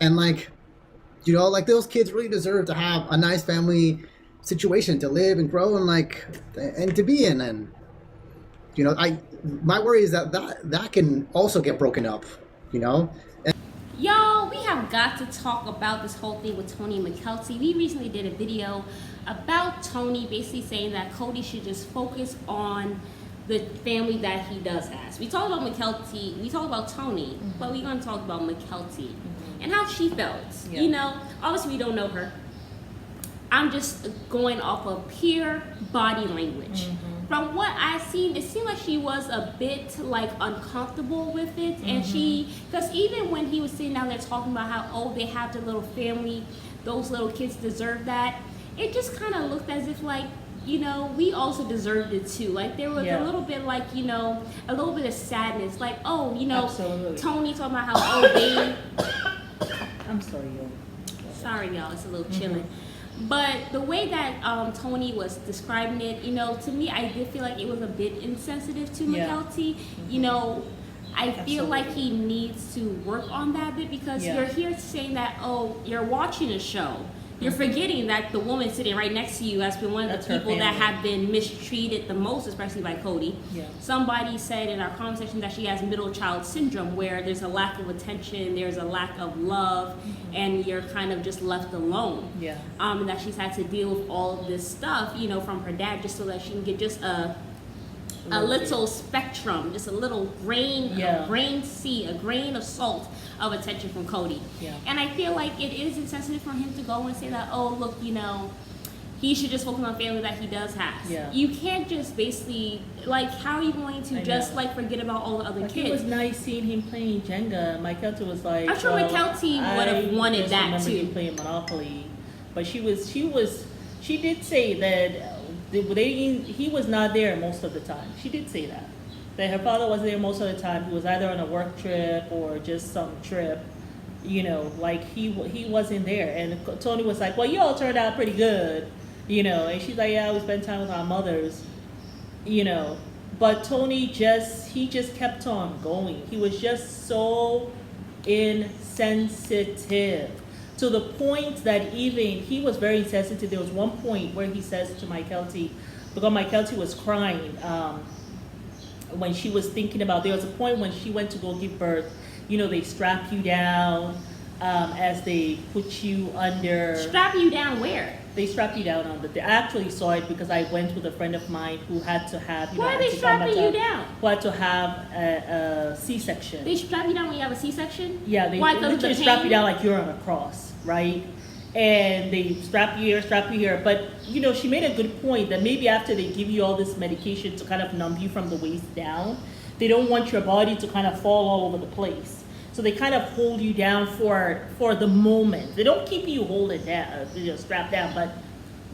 And like, like those kids really deserve to have a nice family situation to live and grow and like and to be in. And I my worry is that can also get broken up. You know. Y'all, we have got to talk about this whole thing with Tony and Mykelti. We recently did a video about Tony basically saying that Cody should just focus on the family that he does have. We talked about Mykelti, we talked about Tony, but we're going to talk about Mykelti and how she felt. Yeah. Obviously we don't know her. I'm just going off of pure body language. From what I've seen, it seemed like she was a bit like uncomfortable with it, and because even when he was sitting down there talking about how they have their little family, those little kids deserve that, it just kind of looked as if like, we also deserved it too. Like there was a little bit like, a little bit of sadness, like Absolutely. Tony talking about how they. I'm sorry, y'all. Sorry, y'all. It's a little chilling. But the way that Tony was describing it, to me, I did feel like it was a bit insensitive to Mykelti. I feel like he needs to work on that bit because you're here saying that, you're watching a show. You're forgetting that the woman sitting right next to you has been one of the people that have been mistreated the most, especially by Cody. Yeah. Somebody said in our conversation that she has middle child syndrome, where there's a lack of attention, there's a lack of love, and you're kind of just left alone. Yeah. And that she's had to deal with all of this stuff, from her dad, just so that she can get just a little spectrum, just a little grain of salt of attention from Cody. Yeah. And I feel like it is insensitive for him to go and say that, look, he should just focus on family that he does have. Yeah. You can't just basically, like, how are you going to like forget about all the other kids? It was nice seeing him playing Jenga. Mykelti was like, I'm sure Mykelti would have wanted that too. Him playing Monopoly, but she did say that he was not there most of the time. She did say that her father was there most of the time. He was either on a work trip or just some trip, like he wasn't there. And Tony was like, well, you all turned out pretty good, and she's like, yeah, we spent time with our mothers, but Tony just kept on going. He was just so insensitive to the point that even he was very insensitive. There was one point where he says to Mykelti, because Mykelti was crying, when she was thinking about, there was a point when she went to go give birth, they strap you down as they put you under. Strap you down where? They strap you down I actually saw it because I went with a friend of mine who had to have, Why are they strapping you down? Who had to have a C-section. They strap you down when you have a C-section? Yeah, they literally strap you down like you're on a cross, right? And they strap you here. But, she made a good point that maybe after they give you all this medication to kind of numb you from the waist down, they don't want your body to kind of fall all over the place. So they kind of hold you down for the moment. They don't keep you holding down, strapped down, but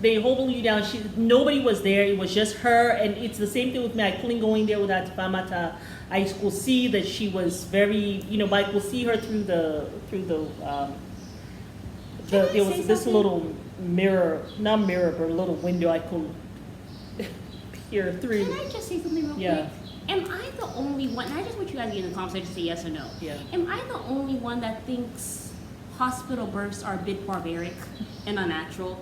they hold you down. Nobody was there. It was just her. And it's the same thing with me. I couldn't go in there without Famata. I could see that she was very, I could see her through the there was this little mirror, not mirror, but a little window I could peer through. Can I just say something real quick? Am I the only one, and I just want you guys to get in the conversation to say yes or no. Yeah. Am I the only one that thinks hospital births are a bit barbaric and unnatural?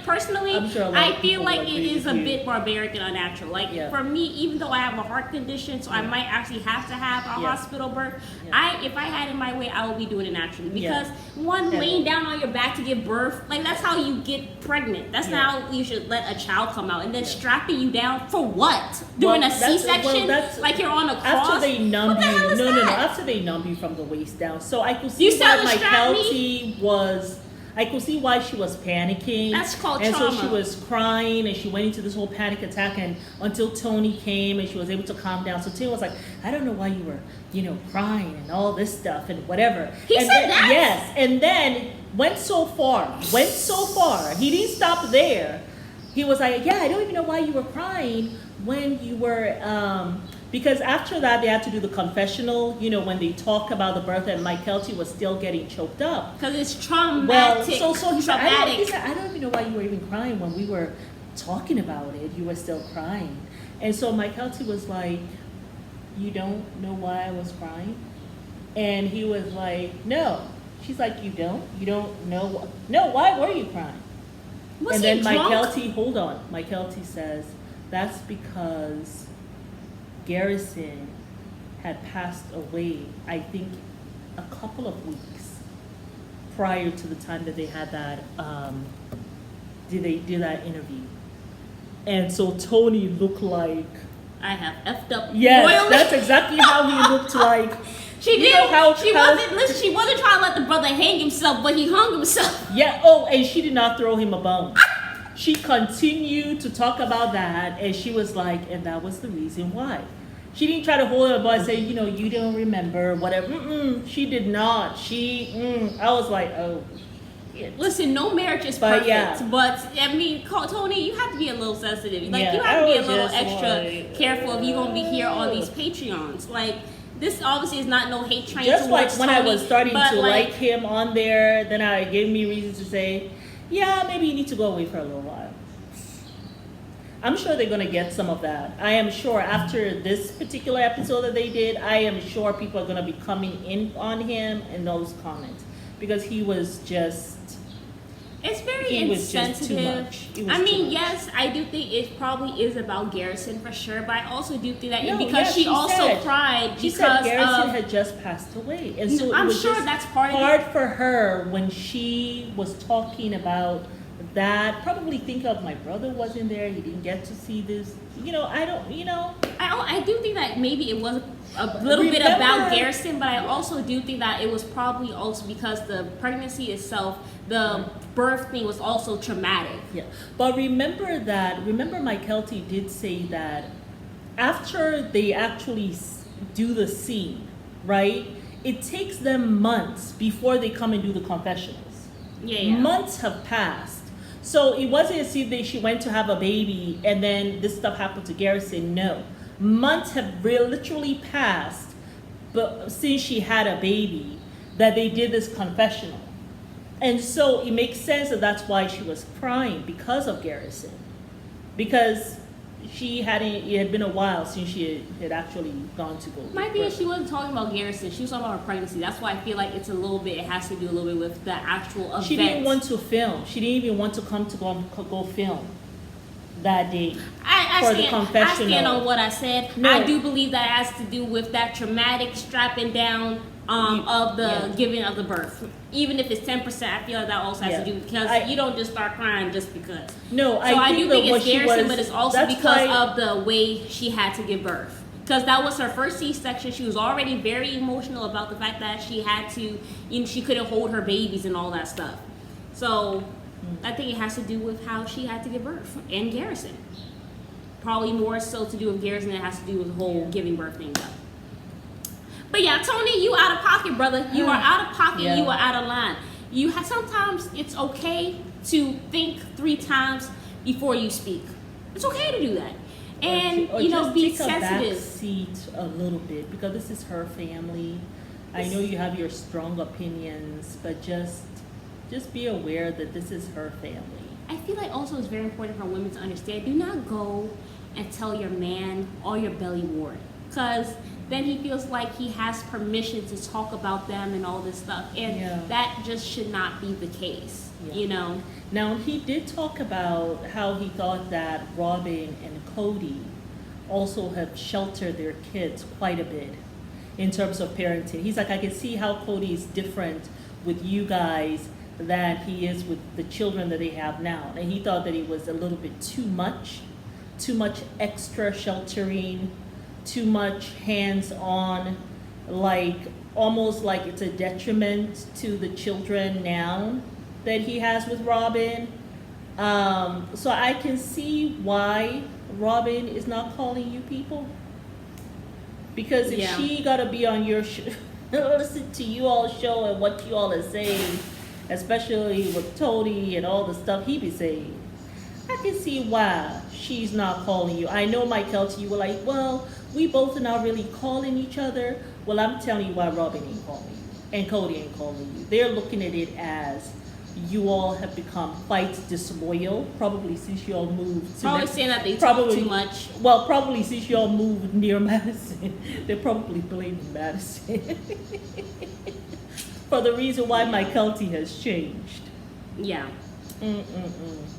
Personally, sure I feel like it is a bit barbaric and unnatural. For me, even though I have a heart condition, so I might actually have to have a hospital birth, if I had it my way, I would be doing it naturally. Because laying down on your back to give birth, that's how you get pregnant. That's not how you should let a child come out. And then strapping you down for what? Doing a C-section? Like you're on a cross? After they numb you. No. After they numb you from the waist down. So I could see why Mykelti was. I could see why she was panicking. That's called trauma. And so she was crying, and she went into this whole panic attack, and until Tony came, and she was able to calm down. So Tony was like, I don't know why you were, crying and all this stuff and whatever. He said that? Yes, and then went so far. He didn't stop there. he was like, yeah, I don't even know why you were crying when you were, because after that they had to do the confessional, you know, when they talk about the birth, and Mykelti was still getting choked up. Because it's traumatic. Well, so he said, traumatic. I don't even know why you were even crying when we were talking about it. You were still crying. And so Mykelti was like, you don't know why I was crying? And he was like, no. She's like, you don't know. No, why were you crying? Was and he then drunk? Mykelti, hold on. Mykelti says, that's because Garrison had passed away, I think, a couple of weeks prior to the time that they had that, did that interview. And so Tony looked like, I have effed up. yes, royally. that's exactly how he looked like. She You did. know how- she how- wasn't. Listen, she wasn't trying to let the brother hang himself, but he hung himself. Yeah, oh, and she did not throw him a bone. She continued to talk about that, and she was like, and that was the reason why. She didn't try to hold her but say, you know, you don't remember, whatever. She did not. I was like, oh. Shit. Listen, no marriage is But perfect, yeah. but I mean, Tony, you have to be a little sensitive. Like Yeah, you have to be I a was little just extra like, careful if you're gonna be here on these Patreons. Like this obviously is not no hate train. Just like towards when I Tony, was starting but to like him on there, then it gave me reasons to say, yeah, maybe you need to go away for a little while. I'm sure they're gonna get some of that. I am sure after this particular episode that they did, I am sure people are gonna be coming in on him and those comments because he was just. It's very He was just too insensitive. much. It was I too mean, much. yes, I do think it probably is about Garrison for sure, but I also do think that No, because yeah, she also said- cried She because said Garrison of. had just passed away, and so I'm it was sure just that's part of hard it. for her when she was talking about that. Probably think of my brother wasn't there; he didn't get to see this. You know, I don't. You know, I do think that maybe it was a little bit about Garrison, but I also do think that it was probably also because the pregnancy itself, the birth thing was also traumatic. yeah. But remember Mykelti did say that after they actually do the scene, right? It takes them months before they come and do the confessionals. Yeah. Months have passed. So it wasn't as if she went to have a baby and then this stuff happened to Garrison. No. Months have literally passed but since she had a baby that they did this confessional. And so it makes sense that that's why she was crying because of Garrison. Because it had been a while since she had actually gone to go. Might be she wasn't talking about Garrison. She was talking about her pregnancy. That's why I feel like it's a little bit. It has to do a little bit with the actual event. She didn't want to film. She didn't even want to come to go film that day for the confessional. I stand on what I said. No. I do believe that has to do with that traumatic strapping down of the giving of the birth. Even if it's 10%, I feel like that also has to do because you don't just start crying just because. No, so I do think it's Garrison, but it's also because why, of the way she had to give birth. Because that was her first C-section. She was already very emotional about the fact that she had to, she couldn't hold her babies and all that stuff. So I think it has to do with how she had to give birth and Garrison. Probably more so to do with Garrison than it has to do with the whole giving birth thing though. But yeah, Tony, you out of pocket, brother. You are out of pocket. Yeah. You are out of line. Sometimes it's okay to think 3 times before you speak. It's okay to do that, and or just be take a back sensitive. seat a little bit because this is her family. I know you have your strong opinions, but just be aware that this is her family. I feel like also it's very important for women to understand. Do not go and tell your man all your belly wart, because then he feels like he has permission to talk about them and all this stuff. And that just should not be the case, Now, he did talk about how he thought that Robin and Cody also have sheltered their kids quite a bit in terms of parenting. He's like, I can see how Cody is different with you guys than he is with the children that they have now. And he thought that it was a little bit too much extra sheltering, too much hands-on, like almost like it's a detriment to the children now that he has with Robin. So I can see why Robin is not calling you people. Because if she gotta be on your show, listen to you all show and what you all are saying, especially with Tony and all the stuff he be saying, I can see why she's not calling you. I know, Mykelti, you were like, well, we both are not really calling each other. Well, I'm telling you why Robin ain't calling you and Cody ain't calling you. They're looking at it as you all have become quite disloyal, probably since you all moved. Probably saying that they talk too much. Well, probably since you all moved near Madison. They're probably blaming Madison for the reason why Mykelti has changed. Yeah.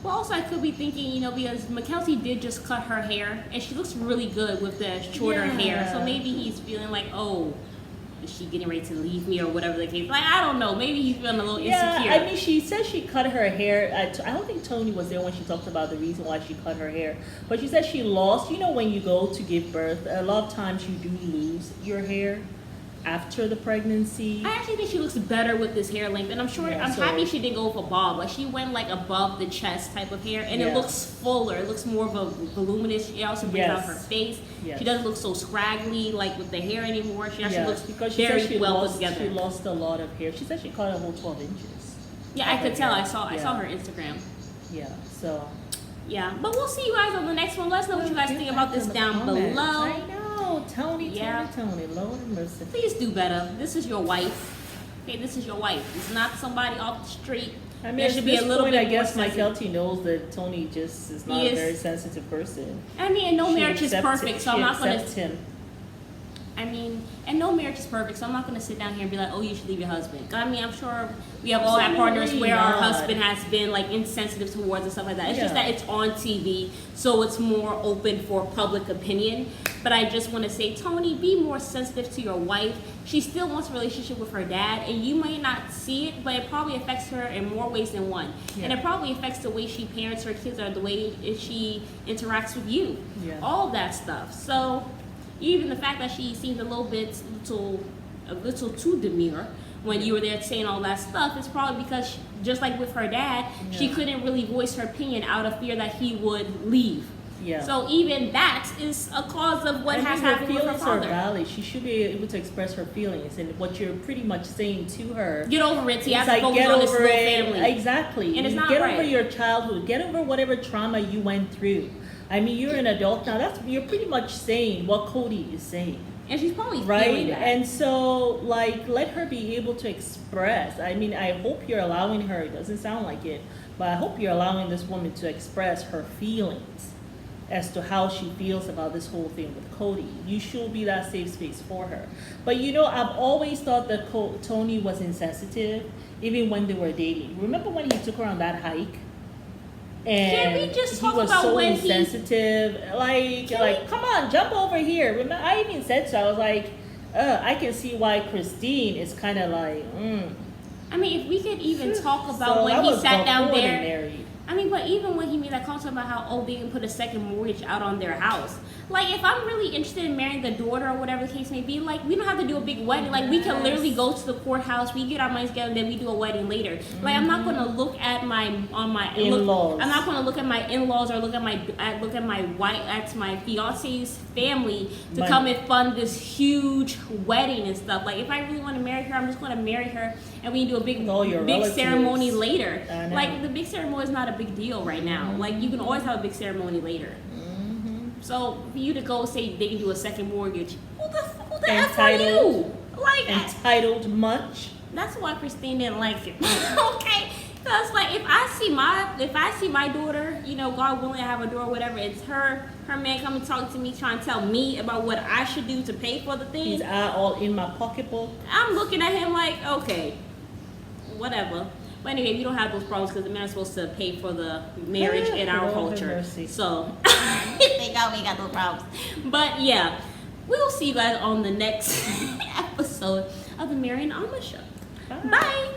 Well, also I could be thinking, because Mykelti did just cut her hair, and she looks really good with the shorter hair. So maybe he's feeling like, oh, is she getting ready to leave me or whatever the case? Like, I don't know. Maybe he's feeling a little insecure. I mean, she said she cut her hair. I don't think Tony was there when she talked about the reason why she cut her hair. But she said she lost. When you go to give birth, a lot of times you do lose your hair after the pregnancy. I actually think she looks better with this hair length, and I'm happy she didn't go with a bob. Like, she went like above the chest type of hair, and it looks fuller. It looks more of a voluminous. She also brings out her face. She doesn't look so scraggly like with the hair anymore. She actually looks very well put together. She lost a lot of hair. She said she cut a whole 12 inches. Yeah, I could tell. I saw her Instagram. Yeah. So. Yeah, but we'll see you guys on the next one. Let us know what you guys think about this down below. I know. Tony, Lord have mercy. Please do better. This is your wife. Okay, this is your wife. It's not somebody off the street. I mean, there should be a little bit. I guess Mykelti knows that Tony just is not a very sensitive person. I mean, and no marriage is perfect, so I'm not going to. Him. I mean, and no marriage is perfect, so I'm not going to sit down here and be like, oh, you should leave your husband. I mean, I'm sure we have all had partners where our husband has been like insensitive towards and stuff like that. It's just that it's on TV, so it's more open for public opinion. But I just want to say, Tony, be more sensitive to your wife. She still wants a relationship with her dad, and you may not see it, but it probably affects her in more ways than one. Yeah. And it probably affects the way she parents her kids or the way she interacts with you. Yeah. All that stuff. So even the fact that she seemed a little too demure when you were there saying all that stuff, it's probably because, just like with her dad, she couldn't really voice her opinion out of fear that he would leave. Yeah. So even that is a cause of what has happened with her father. Her valid. She should be able to express her feelings, and what you're pretty much saying to her. Get over it. You have to focus on this little family. Exactly. And it's not get over your childhood. Get over whatever trauma you went through. I mean, you're an adult now. You're pretty much saying what Cody is saying. And she's probably feeling that. And so, let her be able to express. I mean, I hope you're allowing her. It doesn't sound like it, but I hope you're allowing this woman to express her feelings as to how she feels about this whole thing with Cody. You should be that safe space for her. But I've always thought that Tony was insensitive, even when they were dating. Remember when he took her on that hike? And can we just talk about so when insensitive? Come on, jump over here. Remember, I even said so. I was like, I can see why Christine is kind of like, I mean, if we could even talk about when he sat down there. Married. I mean, but even when he made that comment about how, they can put a second mortgage out on their house. Like, if I'm really interested in marrying the daughter or whatever the case may be, we don't have to do a big wedding. Like, we can literally go to the courthouse, we get our money together, and then we do a wedding later. Like, I'm not going to look at my in-laws. I'm not going to look at my in-laws or look at my fiance's family to come and fund this huge wedding and stuff. Like, if I really want to marry her, I'm just going to marry her, and we can do a big ceremony later. Like, the big ceremony is not a big deal right now. Like, you can always have a big ceremony later. So for you to go say they can do a second mortgage, who the F are you? Like, entitled much? That's why Christine didn't like it. Okay, because if I see my daughter, God willing, I have a daughter, whatever, it's her man coming to talk to me, trying to tell me about what I should do to pay for the thing. He's all in my pocketbook. I'm looking at him like, okay, whatever. But anyway, we don't have those problems because the men are supposed to pay for the marriage in our culture. So, thank God we got those problems. But yeah, we'll see you guys on the next episode of the Mary and Alma Show. Bye.